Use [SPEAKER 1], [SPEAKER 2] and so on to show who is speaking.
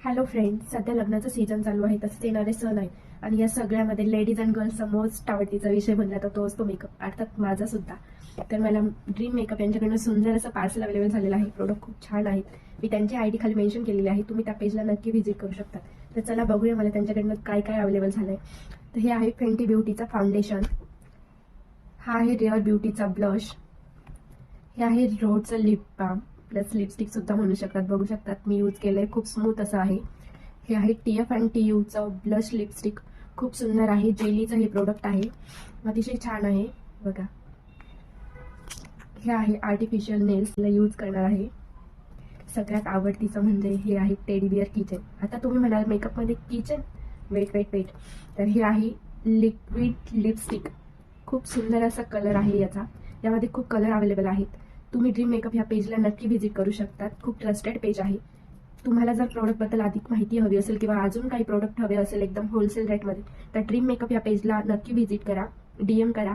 [SPEAKER 1] Hello friends, सध्या लग्नाचं season चालू आहे, तसेच येणारे सण आहे आणि या सगळ्यामध्ये लेडीज अँड गर्ल्सचा मोस्ट आवडतीचा विषय म्हणला तर तोच तो मेकअप, अर्थात माझा सुद्धा. तर मला ड्रीम मेकअप यांच्याकडनं सुंदर असं पार्सल अवेलेबल झालेलं आहे. प्रोडक्ट खूप छान आहेत. मी त्यांची आयडी खाली मेन्शन केलेली आहे, तुम्ही त्या पेजला नक्की व्हिजिट करू शकता. तर चला बघूया मला त्यांच्याकडनं काय काय अवेलेबल झालंय. तर हे आहे फेंटी ब्युटीचा फाउंडेशन, हा आहे रिअर ब्युटीचा ब्लश, हे आहे रोडचं लिप बाम प्लस लिपस्टिक सुद्धा म्हणू शकतात. बघू शकतात मी यूज केलंय, खूप स्मूथ असं आहे. हे आहे TF अँड TUचं ब्लश लिपस्टिक, खूप सुंदर आहे. जेलीचं हे प्रोडक्ट आहे, अतिशय छान आहे बघा. हे आहे आर्टिफिशियल नेल्सला यूज करणार आहे. सगळ्यात आवडतीचं म्हणजे हे आहे टेडी बिअर किचन. आता तुम्ही म्हणाल मेकअपमध्ये किचन, वेट वेट वेट. तर हे आहे लिक्विड लिपस्टिक, खूप सुंदर असा कलर आहे याचा. यामध्ये खूप कलर अवेलेबल आहेत. तुम्ही ड्रीम मेकअप ह्या पेजला नक्की व्हिजिट करू शकतात. खूप ट्रस्टेड पेज आहे. तुम्हाला जर प्रोडक्टबद्दल अधिक माहिती हवी असेल किंवा अजून काही प्रोडक्ट हवे असेल एकदम होलसेल रेटमध्ये, तर ड्रीम मेकअप या पेजला नक्की व्हिजिट करा, DM करा.